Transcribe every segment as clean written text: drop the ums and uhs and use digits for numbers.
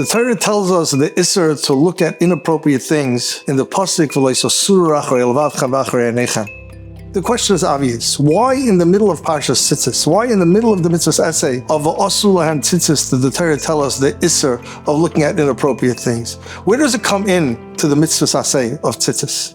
The Torah tells us the Isser to look at inappropriate things in the Pasuk. The question is obvious. Why in the middle of Parshas Tzitzis? Why in the middle of the mitzvah essay of Asul Lahan Tzitzis did the Torah tell us the Isser of looking at inappropriate things? Where does it come in to the mitzvah essay of Tzitzis?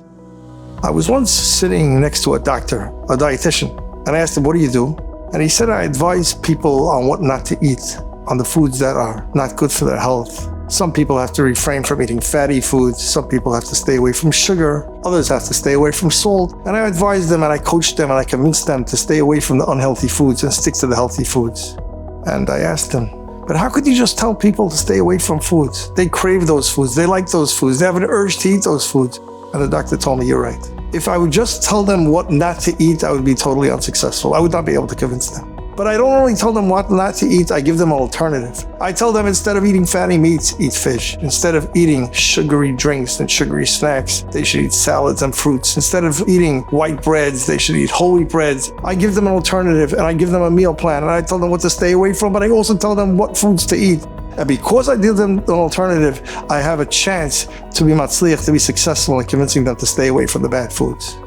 I was once sitting next to a doctor, a dietitian, and I asked him, what do you do? And he said, I advise people on what not to eat, on the foods that are not good for their health. Some people have to refrain from eating fatty foods. Some people have to stay away from sugar. Others have to stay away from salt. And I advise them and I coach them and I convince them to stay away from the unhealthy foods and stick to the healthy foods. And I asked them, but how could you just tell people to stay away from foods? They crave those foods. They like those foods. They have an urge to eat those foods. And the doctor told me, you're right. If I would just tell them what not to eat, I would be totally unsuccessful. I would not be able to convince them. But I don't only tell them what not to eat, I give them an alternative. I tell them instead of eating fatty meats, eat fish. Instead of eating sugary drinks and sugary snacks, they should eat salads and fruits. Instead of eating white breads, they should eat whole wheat breads. I give them an alternative and I give them a meal plan and I tell them what to stay away from, but I also tell them what foods to eat. And because I give them an alternative, I have a chance to be matzliach, to be successful in convincing them to stay away from the bad foods.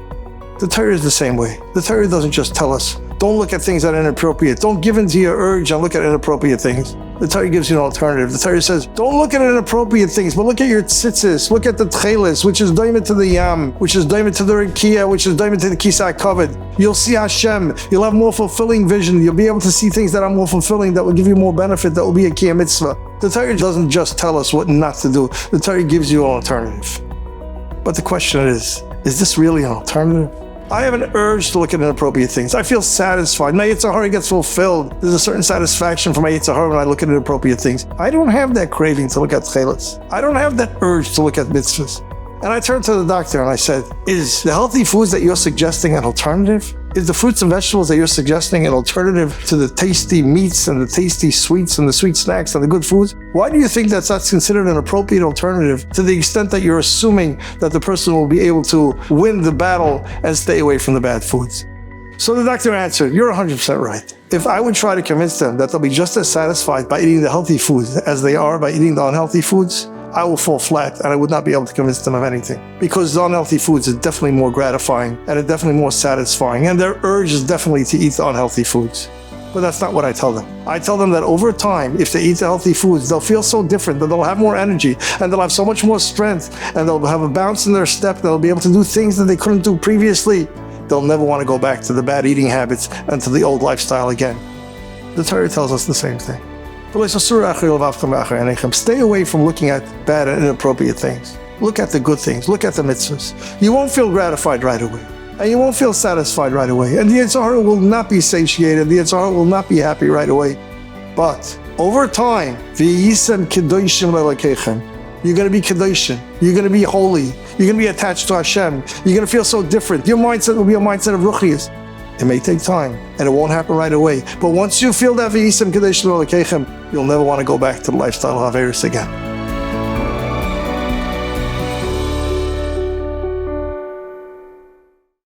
The Torah is the same way. The Torah doesn't just tell us, don't look at things that are inappropriate. Don't give in to your urge and look at inappropriate things. The Torah gives you an alternative. The Torah says, don't look at inappropriate things, but look at your tzitzis, look at the tchelis, which is doimah to the yam, which is doimah to the rikia, which is doimah to the kisa kavod. You'll see Hashem. You'll have more fulfilling vision. You'll be able to see things that are more fulfilling, that will give you more benefit, that will be a kiyah mitzvah. The Torah doesn't just tell us what not to do. The Torah gives you an alternative. But the question is this really an alternative? I have an urge to look at inappropriate things. I feel satisfied. My Yetzer Hara gets fulfilled. There's a certain satisfaction for my Yetzer Hara when I look at inappropriate things. I don't have that craving to look at tchelis. I don't have that urge to look at mitzvahs. And I turned to the doctor and I said, is the healthy foods that you're suggesting an alternative? Is the fruits and vegetables that you're suggesting an alternative to the tasty meats and the tasty sweets and the sweet snacks and the good foods? Why do you think that's considered an appropriate alternative to the extent that you're assuming that the person will be able to win the battle and stay away from the bad foods? So the doctor answered, you're 100% right. If I would try to convince them that they'll be just as satisfied by eating the healthy foods as they are by eating the unhealthy foods, I will fall flat and I would not be able to convince them of anything. Because the unhealthy foods are definitely more gratifying and are definitely more satisfying, and their urge is definitely to eat the unhealthy foods. But that's not what I tell them. I tell them that over time, if they eat the healthy foods, they'll feel so different, that they'll have more energy, and they'll have so much more strength, and they'll have a bounce in their step, and they'll be able to do things that they couldn't do previously. They'll never want to go back to the bad eating habits and to the old lifestyle again. The Torah tells us the same thing. Stay away from looking at bad and inappropriate things. Look at the good things. Look at the mitzvahs. You won't feel gratified right away. And you won't feel satisfied right away. And the Yetzer Hara will not be satiated. The Yetzer Hara will not be happy right away. But over time, you're going to be kedoshim. You're going to be holy. You're going to be attached to Hashem. You're going to feel so different. Your mindset will be a mindset of ruchnius. It may take time, and it won't happen right away. But once you feel that v'yisem kedoshim l'elokechem, you'll never want to go back to the lifestyle of Averis again.